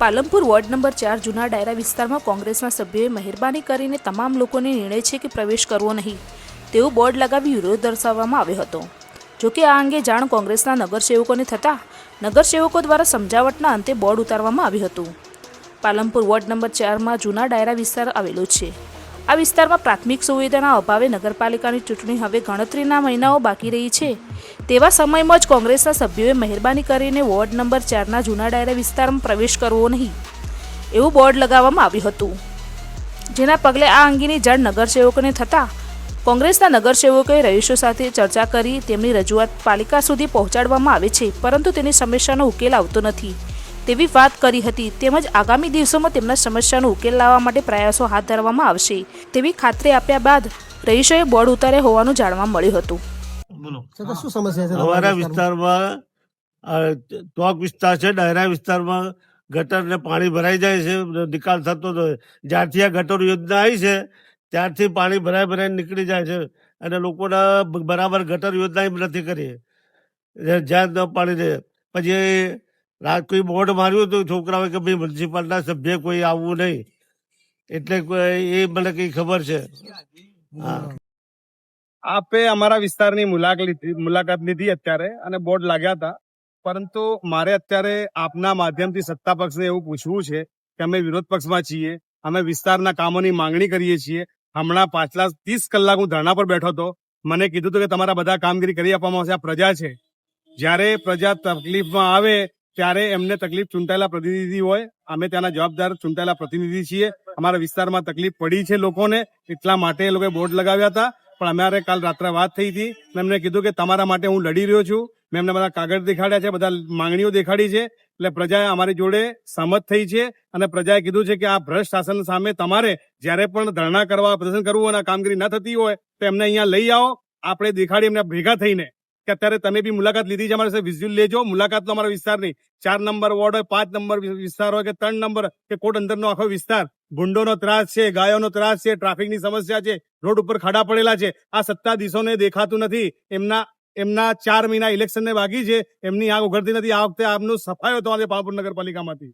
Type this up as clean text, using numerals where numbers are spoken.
Palanpur ward number 4 જૂના ડાયરા વિસ્તારમાં કોંગ્રેસના સભ્યોએ મહેરબાની કરીને તમામ લોકોને નિર્ણય છે કે પ્રવેશ કરવો નહીં તેવું બોર્ડ લગાવી વિરોધ દર્શાવવામાં આવ્યો હતો. જોકે આ અંગે જાણ કોંગ્રેસના નગરસેવકોને થતાં નગરસેવકો દ્વારા સમજાવટના અંતે બોર્ડ ઉતારવામાં આવ્યું હતું. પાલનપુર વોર્ડ નંબર 4માં જૂના ડાયરા વિસ્તાર આવેલો છે. આ વિસ્તારમાં પ્રાથમિક સુવિધાના અભાવે નગરપાલિકાની ચૂંટણી હવે ગણતરીના મહિનાઓ બાકી રહી છે. તેવા સમયમાં જ કોંગ્રેસના સભ્યોએ મહેરબાની કરીને વોર્ડ નંબર 4ના જૂના ડાયરા વિસ્તારમાં પ્રવેશ કરવો નહીં એવું બોર્ડ લગાવવામાં આવ્યું હતું. જેના પગલે આ અંગેની જાણ નગરસેવકોને થતાં કોંગ્રેસના નગરસેવકોએ રહીશો સાથે ચર્ચા કરી તેમની રજૂઆત પાલિકા સુધી પહોંચાડવામાં આવે છે, પરંતુ તેની સમસ્યાનો ઉકેલ આવતો નથી તેવી વાત કરી હતી. તેમજ આગામી દિવસોમાં તેમના સમસ્યાનો ઉકેલ લાવવા માટે પ્રયાસો હાથ ધરવામાં આવશે તેવી ખાતરી આપ્યા બાદ રહીશોએ બોર્ડ ઉતાર્યા હોવાનું જાણવા મળ્યું હતું. બોલો શું સમસ્યા છે અમારા વિસ્તારમાં ચોક વિસ્તાર છે. ડાયરા વિસ્તારમાં ગટર ને પાણી ભરાઈ જાય છે, નિકાલ થતો હતો. જ્યારથી આ ગટર યોજના આવી છે ત્યારથી પાણી ભરાઈ નીકળી જાય છે અને લોકોના બરાબર ગટર યોજના નથી કરી. જ્યાં પાણી રહે પછી કોઈ બોર્ડ માર્યું હતું છોકરાઓએ કે ભાઈ મ્યુનિસિપાલિટીના સભ્ય કોઈ આવવું નહીં, એટલે એ મને કઈ ખબર છે. હા, આપે અમારા વિસ્તારની મુલાકાત લીધી અત્યારે અને બોર્ડ લાગ્યા હતા, પરંતુ મારે અત્યારે આપના માધ્યમથી સત્તા પક્ષને એવું પૂછવું છે કે અમે વિરોધ પક્ષમાં છીએ, અમે વિસ્તારના કામોની માંગણી કરીએ છીએ. હમણાં પાછલા 30 કલાક હું ધરણા પર બેઠો હતો. મને કીધું હતું કે તમારા બધા કામગીરી કરી આપવામાં આવશે. આ પ્રજા છે, જ્યારે પ્રજા તકલીફમાં આવે ત્યારે એમને તકલીફ ચૂંટાયેલા પ્રતિનિધિ હોય. અમે ત્યાંના જવાબદાર ચૂંટાયેલા પ્રતિનિધિ છીએ. અમારા વિસ્તારમાં તકલીફ પડી છે લોકોને, એટલા માટે એ લોકોએ બોર્ડ લગાવ્યા હતા. પણ અમારે કાલ રાત્રે વાત થઈ હતી, એમને કીધું કે તમારા માટે હું લડી રહ્યો છું. મેં એમને બધા કાગળ દેખાડ્યા છે, બધા માંગણીઓ દેખાડી છે. એટલે પ્રજાએ અમારી જોડે સહમત થઈ છે અને પ્રજાએ કીધું છે કે આ ભ્રષ્ટ શાસન સામે તમારે જ્યારે પણ ધરણા કરવા, પ્રદર્શન કરવું અને કામગીરી ન થતી હોય તો એમને અહીંયા લઈ આવો. આપણે દેખાડી એમને ભેગા થઈને કે અત્યારે તમે બી મુલાકાત લીધી છે, અમારી સાથે વિઝ્યુઅલ લેજો. મુલાકાત તો અમારા વિસ્તારની 4 નંબર વોર્ડ હોય, 5 નંબર વિસ્તાર હોય કે 3 નંબર કે કોટ અંદરનો આખો વિસ્તાર, ગુંડોનો ત્રાસ છે, ગાયોનો ત્રાસ છે, ટ્રાફિકની સમસ્યા છે, રોડ ઉપર ખાડા પડેલા છે. આ સત્તાધીશોને દેખાતું નથી. એમના 4 મહિના ઇલેક્શનને બાકી છે, એમની આગ ઉઘડતી નથી. આ વખતે આપનો સફાયો તો આજે પાલનપુર નગરપાલિકામાંથી